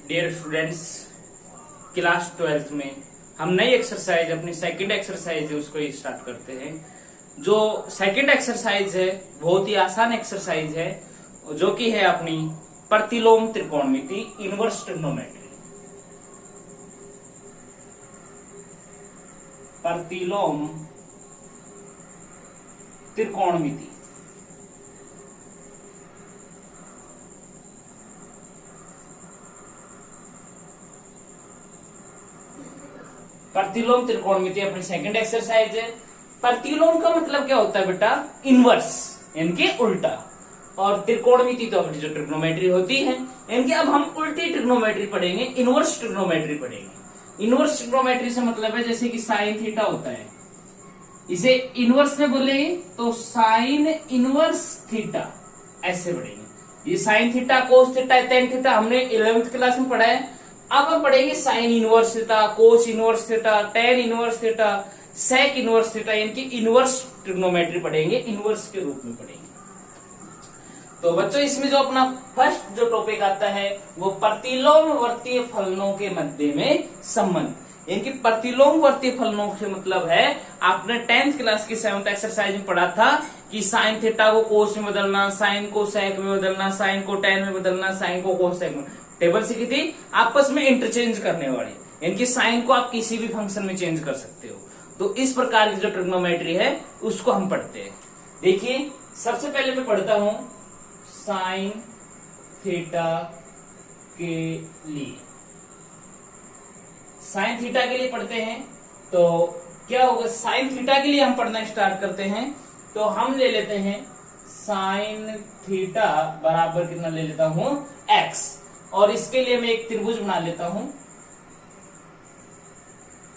Dear students, class 12th में हम नई एक्सरसाइज अपनी सेकंड एक्सरसाइज है उसको स्टार्ट करते हैं। जो सेकंड एक्सरसाइज है बहुत ही आसान एक्सरसाइज है जो कि है अपनी प्रतिलोम त्रिकोणमिति इनवर्स ट्रिग्नोमेट्री। प्रतिलोम त्रिकोणमिति प्रतिलोम त्रिकोणमिति अपनी सेकंड एक्सरसाइज है। प्रतिलोम का मतलब क्या होता है बेटा? इनवर्स, इनके उल्टा। और त्रिकोणमिति तो अपनी जो ट्रिग्नोमेट्री होती है इनकी अब हम उल्टी ट्रिग्नोमेट्री पढ़ेंगे, इनवर्स ट्रिग्नोमेट्री पढ़ेंगे। इनवर्स ट्रिग्नोमेट्री से मतलब है जैसे कि साइन थीटा होता है, इसे इनवर्स में बोले तो साइन इनवर्स थीटा ऐसे पढ़ेंगे। ये sine theta, cos theta, tan theta हमने 11th क्लास में पढ़ा है। अब हम पढ़ेंगे sine inverse theta, cos inverse theta, tan inverse theta, sec inverse theta, इनकी इनवर्स ट्रिग्नोमेट्री पढ़ेंगे, इनवर्स के रूप में पढ़ेंगे। तो बच्चों इसमें जो अपना फर्स्ट जो टॉपिक आता है वो प्रतिलोमवर्तीय फलनों के मध्य में संबंध। इनकी प्रतिलोमवर्तीय फलनों से मतलब है, आपने 10th क्लास की 7th एक्सरसाइज में पढ़ा था कि साइन थीटा को कोस में बदलना, साइन को सेक में बदलना, साइन को टेन में बदलना, साइन को कोसेक में। टेबल सीखी थी आपस में इंटरचेंज करने वाली। इनकी साइन को आप किसी भी फंक्शन में चेंज कर सकते हो। तो इस प्रकार की जो ट्रिग्नोमेट्री है उसको हम पढ़ते हैं। देखिए सबसे पहले मैं पढ़ता हूं साइन थीटा के लिए। साइन थीटा के लिए पढ़ते हैं तो क्या होगा? साइन थीटा के लिए हम पढ़ना स्टार्ट करते हैं तो हम ले लेते हैं साइन थीटा बराबर कितना ले लेता हूं? x। और इसके लिए मैं एक त्रिभुज बना लेता हूं,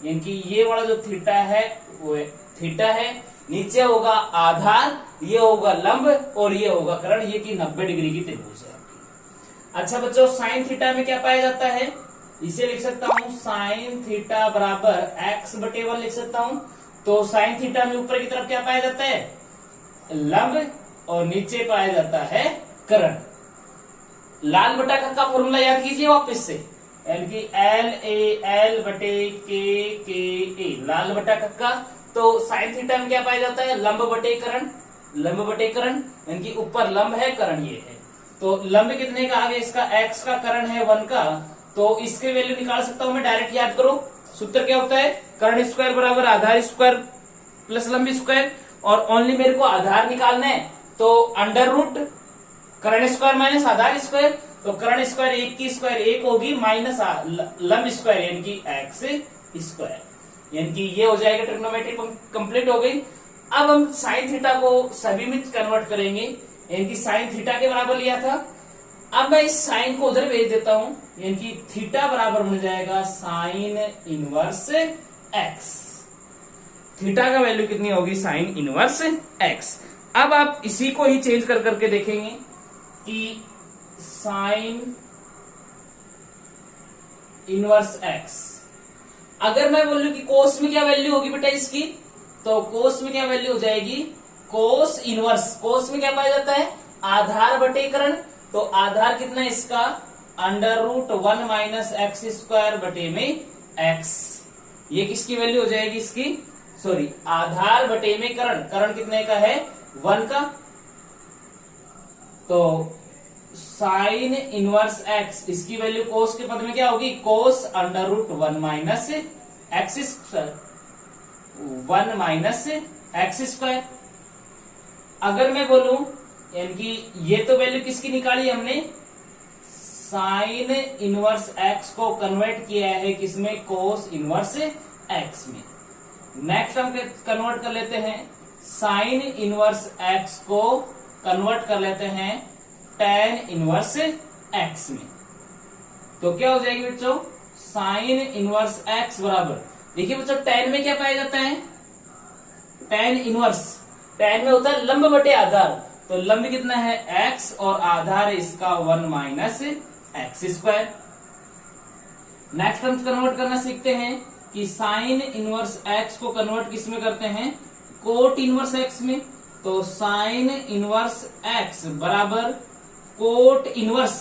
यानी कि ये वाला जो थीटा है वो थीटा है, नीचे होगा आधार, ये होगा लंब और ये होगा कर्ण, ये की 90 डिग्री की त्रिभुज है आपकी। अच्छा बच्चों, साइन थीटा में क्या पाया जाता है? इसे लिख सकता हूं साइन थीटा बराबर x/1 लिख सकता हूं। तो साइन थीटा में ऊपर की तरफ क्या पाया जाता है? लंब, और नीचे पाया जाता है कर्ण। लाल बटा का फॉर्मूला याद कीजिए वापस से, यानी कि LAL बटे के लाल बटा का। तो साइन थीटा में क्या पाया जाता है? लंब बटे कर्ण, लंब बटे कर्ण, यानी कि ऊपर लंब है, कर्ण ये है। तो लंब कितने का आ गया? इसका x का, कर्ण है 1 का, तो इसके वैल्यू निकाल सकता हूं मैं डायरेक्ट। याद करो सूत्र क्या होता है? कर्ण स्क्वायर बराबर आधार स्क्वायर प्लस लंब स्क्वायर। और ओनली मेरे को आधार निकालना है तो अंडर रूट कर्ण स्क्वायर माइनस आधार स्क्वायर। तो कर्ण स्क्वायर 1 की स्क्वायर 1 होगी, माइनस लंब स्क्वायर यानी कि x स्क्वायर, यानी कि ये हो जाएगा ट्रिग्नोमेट्री कंप्लीट हो गई। अब हम साइन थीटा को सभी में कन्वर्ट करेंगे, यानी कि साइन थीटा के बराबर लिया था। अब मैं इस साइन को उधर भेज देता हूं, यानी कि थीटा बराबर बन जाएगा साइन इनवर्स x। थीटा का वैल्यू कितनी होगी? Sign inverse x। अब आप इसी को ही चेंज कर करके देखेंगे कि साइन इनवर्स x, अगर मैं बोलूं कि कोस में क्या वैल्यू होगी बेटा इसकी, तो कोस में क्या वैल्यू हो जाएगी? Cos inverse. कोस में क्या पाया जाता है? आधार बटे कर्ण। तो आधार कितना है इसका? Under root 1 minus x square बटे में x। ये किसकी वैल्यू हो जाएगी इसकी? सॉरी, आधार बटे में कर्ण। कर्ण कितने का है? 1 का। तो साइन इनवर्स x, इसकी वैल्यू कोस के पद में क्या होगी? Cos under root 1 minus x square, 1 minus x square. अगर मैं बोलूं, यानी कि ये तो वैल्यू किसकी निकाली हमने? साइन इनवर्स x को कन्वर्ट किया है किसमें? कोस इनवर्स x में। नेक्स्ट हम कन्वर्ट कर लेते हैं साइन इनवर्स x को कन्वर्ट कर लेते हैं टेन इनवर्स x में। तो क्या हो जाएगी बच्चों? साइन इनवर्स x बराबर, देखिए बच्चों टेन में क्या पाया जाता है? टेन इनवर्स, टेन में होता है लंब बटे आधार। तो लंब कितना है? x, और आधार इसका 1 माइनस एक्स स्क्वायर। नेक्स्ट हम कन्वर्ट करना सीखते हैं कि साइन इनवर्स x को कन्वर्ट किस में करते हैं? कोट इनवर्स x में। तो साइन इनवर्स x बराबर कोट इनवर्स,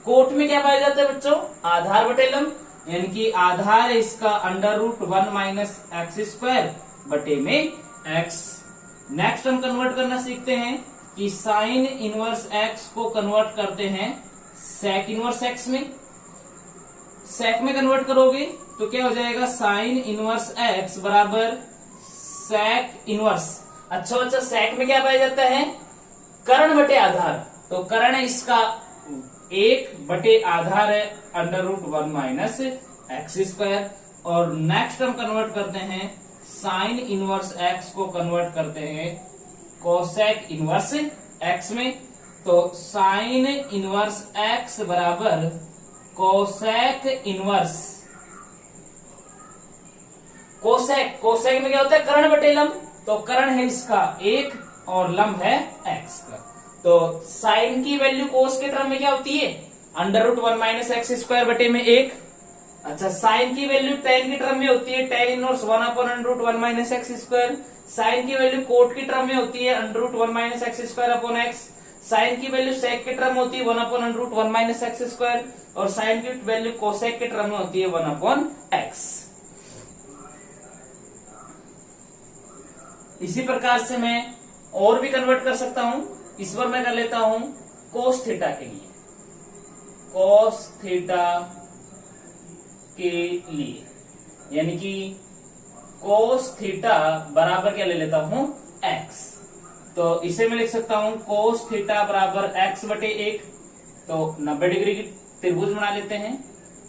कोट में क्या पाया जाता है बच्चों, आधार बटे लंब, यानी कि आधार है इसका √1 माइनस एक्स स्क्वायर बटे में एक्स। नेक्स्ट हम कन्वर्ट करना सीखते हैं कि साइन इनवर्स एक्स को कन्वर्ट करते हैं सेक इनवर्स एक्स में। सेक में कन्वर्ट करोगे तो क्या हो जाएगा, साइन इनवर्स एक्स बराबर सेक इनवर्स। अच्छा बच्चा, सेक में क्या पाया जाता है, कर्ण बटे आधार, तो कर्ण है इसका 1 बटे आधार है √1 माइनस एक्स स्क्वायर। और नेक्स्ट हम कन्वर्ट करते हैं साइन इनवर्स एक्स को कन्वर्ट करते हैं कोसेक इनवर्स एक्स में, तो साइन इनवर्स एक्स बराबर कोसेक इनवर्स। कोसेक, कोसेक में क्या होता है, कर्ण बटे लंब, तो कर्ण है इसका 1 और लंब है एक्स का। तो साइन की वैल्यू कोस के टर्म में क्या होती है, √1 माइनस एक्स स्क्वायर बटे में 1। अच्छा, साइन की वैल्यू टेन की टर्म में होती है tan inverse 1/√1 minus x square. Sine की वैल्यू कोट की टर्म में होती है √1 minus x square upon x. Sine की वैल्यू सेक के टर्म में होती है 1/√1 माइनस एक्स स्क्वायर, और साइन की वैल्यू कोसेक के टर्म में होती है 1/x। इसी प्रकार से मैं और भी कन्वर्ट कर सकता हूं। इस बार मैं कर लेता हूं कोस थीटा के लिए, कोस थीटा के लिए, यानी कि कोस थीटा बराबर क्या ले लेता हूं, x। तो इसे मैं लिख सकता हूं कोस थीटा बराबर x बटे 1। तो 90 डिग्री की त्रिभुज बना लेते हैं।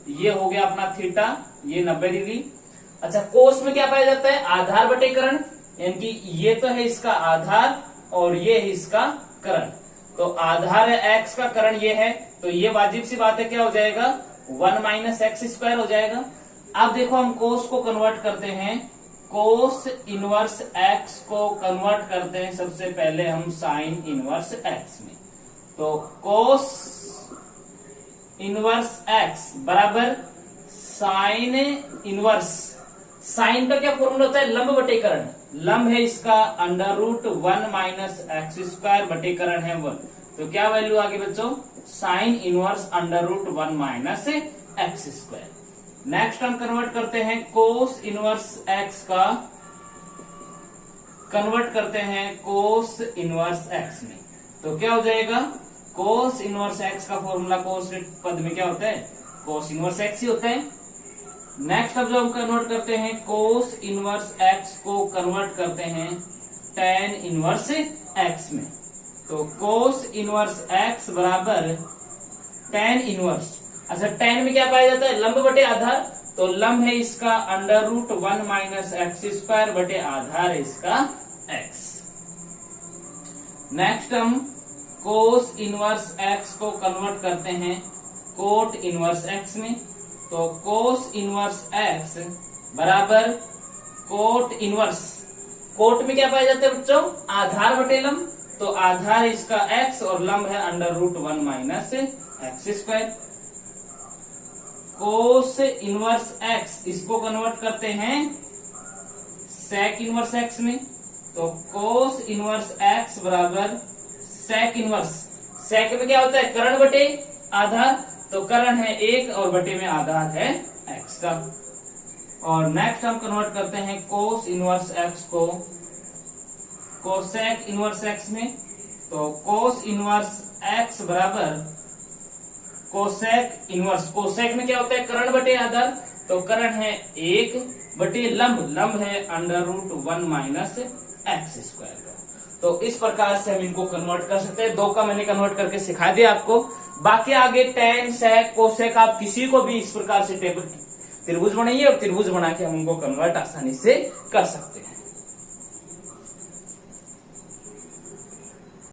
ये हो गया अपना थीटा, ये 90 डिग्री। अच्छा, कोस में क्या पाया जाता है, आधार बटे कर्ण, यानी कि ये तो है इसका आधार और ये है इसका कर्ण। तो आधार है एक्स का, कर्ण ये है, तो ये वाजिब सी बात है, क्या हो जाएगा, 1 माइनस एक्स स्क्वायर हो जाएगा। अब देखो हम कोस को कन्वर्ट करते हैं, कोस इनवर्स एक्स को कन्वर्ट करते हैं सबसे पहले हम साइन इनवर्स एक्स में। तो कोस इनवर्स एक्स बराबर साइन इनवर्स, साइन का क्या फॉर्मूला होता है, लंब बटे कर्ण। लंब है इसका √1 माइनस एक्स स्क्वायर बटे कर्ण है 1। तो क्या वैल्यू आ गई बच्चों, sine inverse √1 minus x square. Next हम कन्वर्ट करते हैं कोस इनवर्स एक्स का, कन्वर्ट करते हैं कोस इनवर्स एक्स में। तो क्या हो जाएगा, कोस इनवर्स एक्स का फॉर्मूला कोस पद में क्या होता है, कोस इनवर्स एक्स ही होता है। नेक्स्ट अब जो हम कन्वर्ट करते हैं कोस इनवर्स एक्स को कन्वर्ट करते हैं टेन इनवर्स एक्स में। तो कोस इनवर्स एक्स बराबर टेन इनवर्स। अच्छा, टेन में क्या पाया जाता है, लंब बटे आधार, तो लंब है इसका √1 माइनस एक्स स्क्वायर बटे आधार है इसका एक्स। नेक्स्ट हम कोस इनवर्स एक्स को कन्वर्ट करते हैं कोट इनवर्स एक्स में। तो कोस इनवर्स एक्स बराबर कोट इनवर्स, कोट में क्या पाया जाता है बच्चों, आधार बटे लंब, तो आधार है इसका एक्स और लंब है √1 minus x square. Cos inverse x, इसको कन्वर्ट करते हैं सेक इनवर्स एक्स में। तो कोस इनवर्स एक्स बराबर सेक इनवर्स, सेक में क्या होता है, कर्ण बटे आधार, तो कर्ण है 1 और बटे में आधार है एक्स का। और नेक्स्ट हम कन्वर्ट करते हैं कोस इनवर्स एक्स को कोसेक इनवर्स एक्स में। तो कोस इनवर्स एक्स बराबर कोसेक इनवर्स, कोसेक में क्या होता है, कर्ण बटे आधार, तो कर्ण है 1 बटे लंब, लंब है √1 माइनस एक्स स्क्वायर का। तो इस प्रकार से हम इनको कन्वर्ट कर सकते हैं। 2 का मैंने कन्वर्ट करके सिखा दिया आपको। बाकी आगे टेन सेक कोसेक आप किसी को भी इस प्रकार से टेबल त्रिभुज बनाइए और त्रिभुज बना के हम उनको कन्वर्ट आसानी से कर सकते हैं।